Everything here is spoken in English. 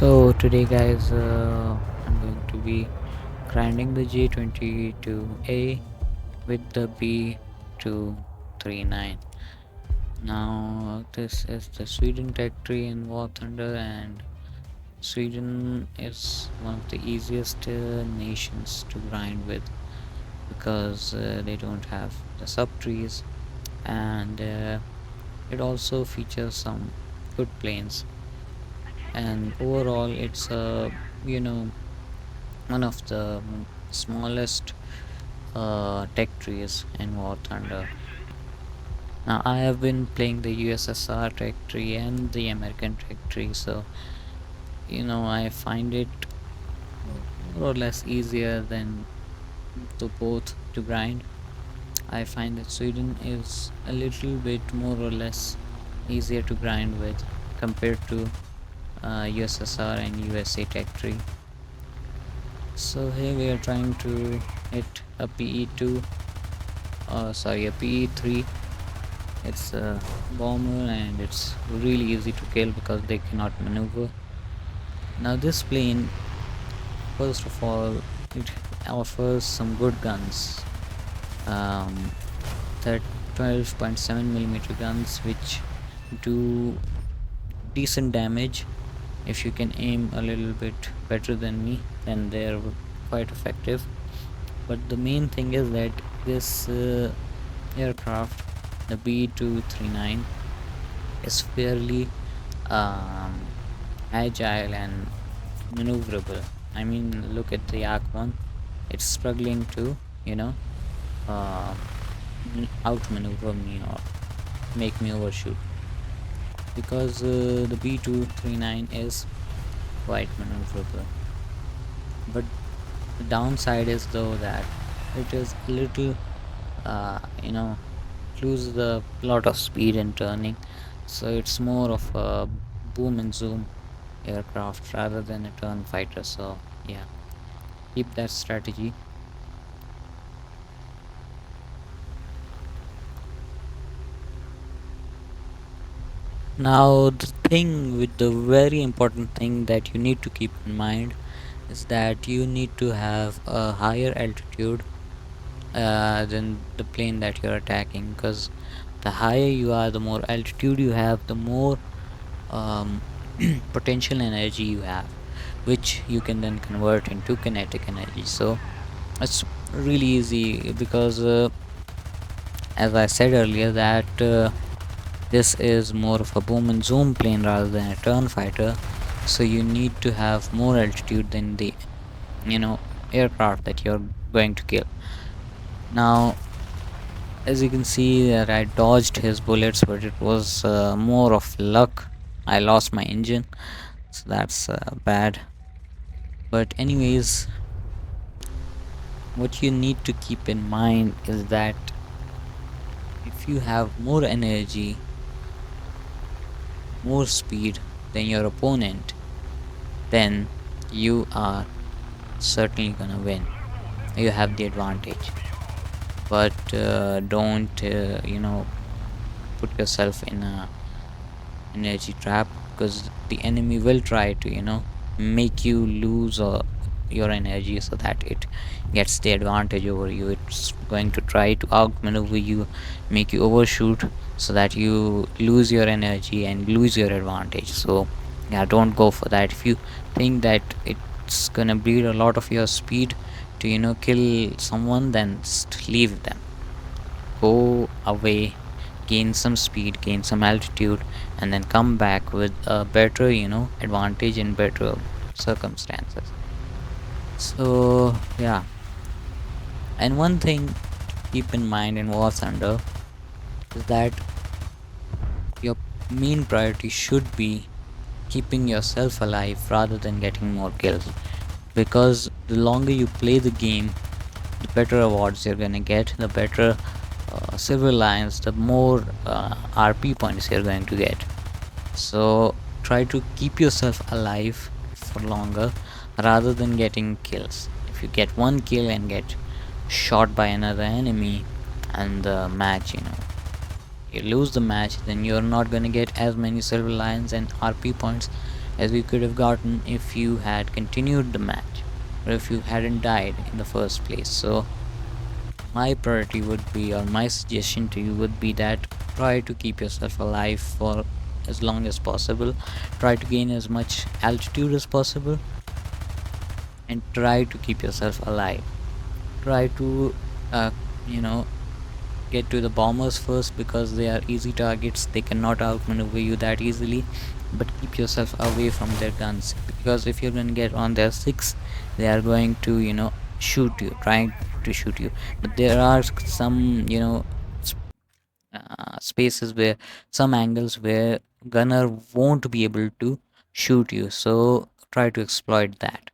So today guys, I'm going to be grinding the G22A with the B239. Now this is the Sweden tech tree in War Thunder, and Sweden is one of the easiest nations to grind with because they don't have the subtrees, and it also features some good planes, and overall it's you know one of the smallest tech trees in War Thunder. Now I have been playing the USSR tech tree and the American tech tree, so I find it more or less easier than the both to grind. I find that Sweden is a little bit more or less easier to grind with compared to USSR and USA tech tree. So here we are trying to hit a PE2, sorry, a PE3. It's a bomber and it's really easy to kill because they cannot maneuver. Now this plane, first of all, it offers some good guns. That 12.7mm guns which do decent damage. If you can aim a little bit better than me, then they're quite effective. But the main thing is that this aircraft, the B239, is fairly um, agile and maneuverable. I mean, look at the Yak 1. It's struggling to, uh, outmaneuver me or make me overshoot because the B239 is quite maneuverable. But the downside is though that it is a little, uh, you know, loses a lot of speed in turning, so it's more of a boom and zoom aircraft rather than a turn fighter. So yeah, keep that strategy. Now the thing with the very important thing that you need to keep in mind is that you need to have a higher altitude than the plane that you're attacking, because the higher you are, the more altitude you have, the more um, potential energy you have, which you can then convert into kinetic energy. So it's really easy because as I said earlier that this is more of a boom and zoom plane rather than a turn fighter, so you need to have more altitude than the you know aircraft that you're going to kill. Now as you can see that I dodged his bullets, but it was more of luck. I lost my engine, so that's bad. But anyways, what you need to keep in mind is that if you have more energy, more speed than your opponent, then you are certainly gonna win. You have the advantage. But don't put yourself in a energy trap, because the enemy will try to make you lose your energy so that it gets the advantage over you. It's going to try to outmaneuver you, make you overshoot, so that you lose your energy and lose your advantage. So yeah, don't go for that. If you think that it's gonna bleed a lot of your speed to kill someone, then just leave them, go away, gain some speed, gain some altitude, and then come back with a better advantage in better circumstances. So yeah, and one thing to keep in mind in War Thunder is that your main priority should be keeping yourself alive rather than getting more kills, because the longer you play the game, the better awards you're gonna get, the better silver lions, the more RP points you're going to get. So try to keep yourself alive for longer rather than getting kills. If you get one kill and get shot by another enemy, and the match, you lose the match, then you're not gonna get as many silver lions and RP points as you could have gotten if you had continued the match, or if you hadn't died in the first place. So my priority would be, or my suggestion to you would be, that try to keep yourself alive for as long as possible. Try to gain as much altitude as possible, and try to keep yourself alive. Try to uh, you know get to the bombers first, because they are easy targets. They cannot outmaneuver you that easily. But keep yourself away from their guns, because if you're going to get on their six, they are going to shoot you, trying to shoot you. But there are some spaces where, some angles where gunner won't be able to shoot you, so try to exploit that.